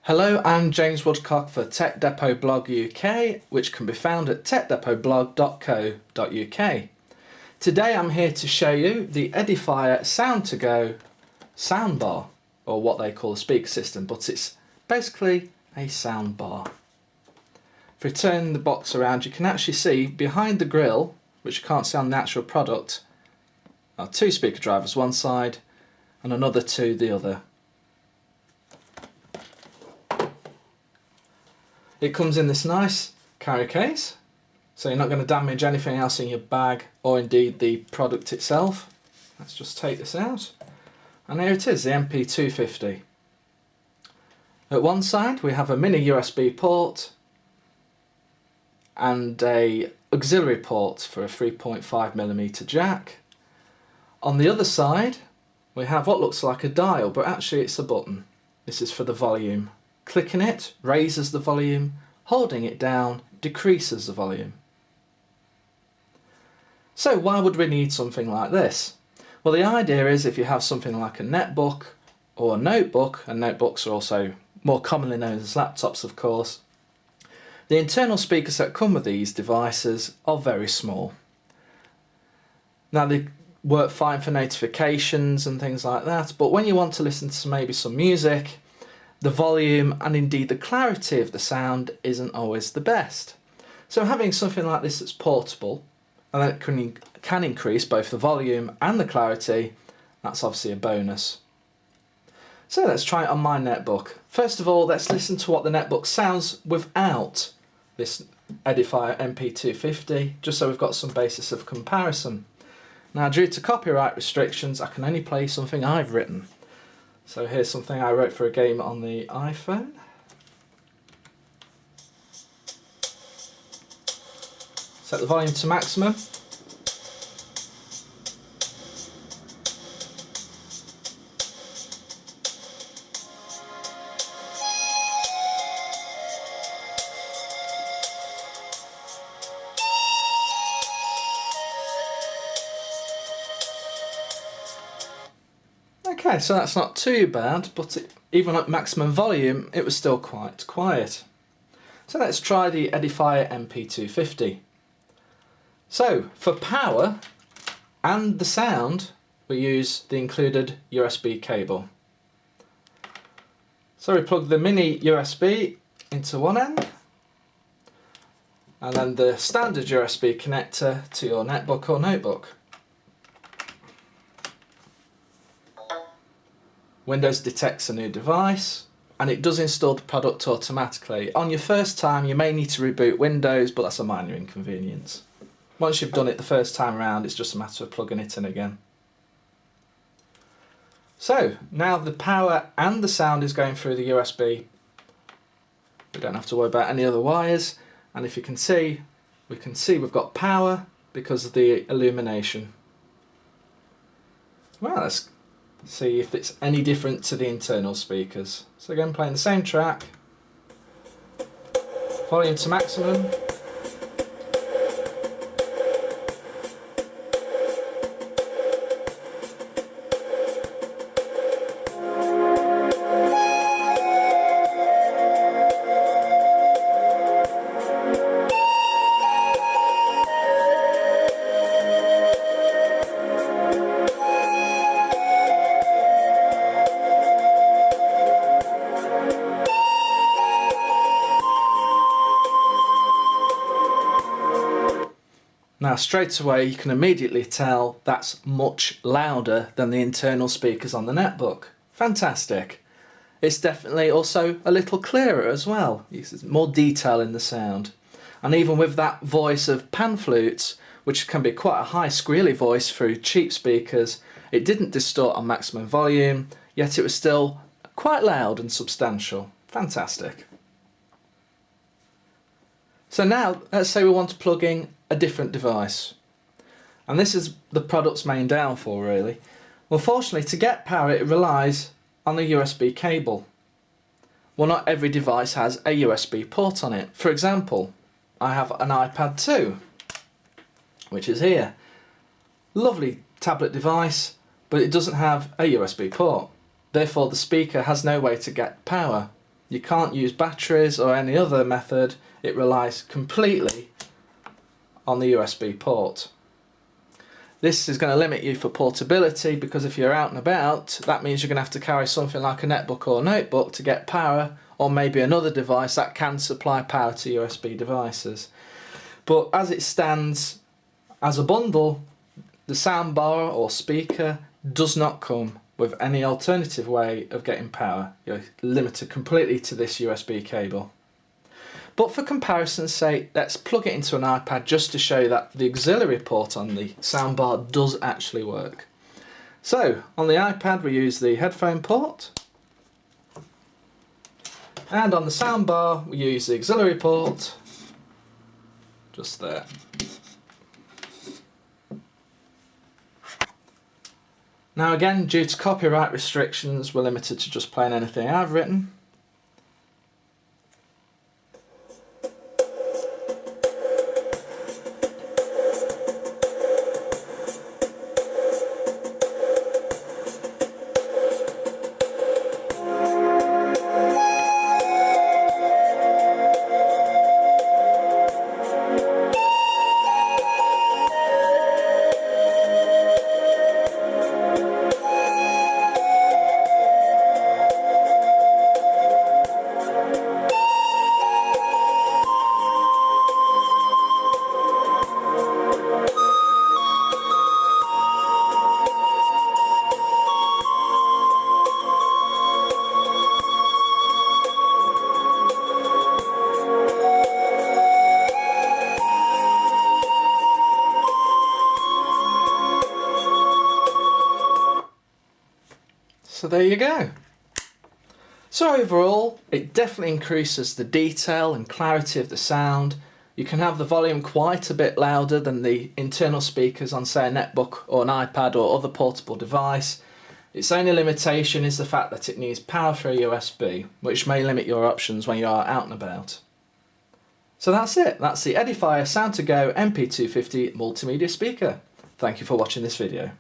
Hello, I'm James Woodcock for Tech Depot Blog UK, which can be found at techdepotblog.co.uk. Today I'm here to show you the Edifier Sound to Go soundbar, or what they call a speaker system, but it's basically a soundbar. If we turn the box around, you can actually see behind the grill, which you can't see on the actual product, are two speaker drivers one side and another two the other. It comes in this nice carry case, so you're not going to damage anything else in your bag or indeed the product itself. Let's just take this out, and here it is, the MP250. At one side we have a mini USB port and a auxiliary port for a 3.5mm jack. On the other side we have what looks like a dial, but actually it's a button. This is for the volume. Clicking it raises the volume, holding it down decreases the volume. So why would we need something like this? Well, the idea is if you have something like a netbook or a notebook, and notebooks are also more commonly known as laptops of course, the internal speakers that come with these devices are very small. Now they work fine for notifications and things like that, but when you want to listen to maybe some music, the volume and indeed the clarity of the sound isn't always the best. So having something like this that's portable and that can increase both the volume and the clarity, that's obviously a bonus. So let's try it on my netbook. First of all, let's listen to what the netbook sounds without this Edifier MP250, just so we've got some basis of comparison. Now, due to copyright restrictions, I can only play something I've written. So here's something I wrote for a game on the iPhone. Set the volume to maximum. Okay, so that's not too bad, but even at maximum volume it was still quite quiet. So let's try the Edifier MP250. So for power and the sound we use the included USB cable. So we plug the mini USB into one end and then the standard USB connector to your netbook or notebook. Windows detects a new device and it does install the product automatically. On your first time you may need to reboot Windows, but that's a minor inconvenience. Once you've done it the first time around, it's just a matter of plugging it in again. So now the power and the sound is going through the USB. We don't have to worry about any other wires, and if you can see, we've got power because of the illumination. Well, let's see if it's any different to the internal speakers. So again, playing the same track, volume to maximum. Now straight away you can immediately tell that's much louder than the internal speakers on the netbook. Fantastic. It's definitely also a little clearer as well. There's more detail in the sound. And even with that voice of pan flutes, which can be quite a high squealy voice through cheap speakers, it didn't distort on maximum volume, yet it was still quite loud and substantial. Fantastic. So now let's say we want to plug in a different device, and this is the product's main downfall really. Well, fortunately to get power it relies on a USB cable. Well, not every device has a USB port on it. For example, I have an iPad 2, which is here. Lovely tablet device, but it doesn't have a USB port. Therefore the speaker has no way to get power. You can't use batteries or any other method. It relies completely on the USB port. This is going to limit you for portability, because if you're out and about, that means you're going to have to carry something like a netbook or notebook to get power, or maybe another device that can supply power to USB devices. But as it stands, as a bundle, the soundbar or speaker does not come with any alternative way of getting power. You're limited completely to this USB cable. But for comparison's sake, let's plug it into an iPad just to show that the auxiliary port on the soundbar does actually work. So, on the iPad we use the headphone port, and on the soundbar we use the auxiliary port, just there. Now again, due to copyright restrictions, we're limited to just playing anything I've written. So there you go. So overall, it definitely increases the detail and clarity of the sound. You can have the volume quite a bit louder than the internal speakers on, say, a netbook or an iPad or other portable device. Its only limitation is the fact that it needs power for a USB, which may limit your options when you are out and about. So that's it. That's the Edifier Sound to Go MP250 Multimedia Speaker. Thank you for watching this video.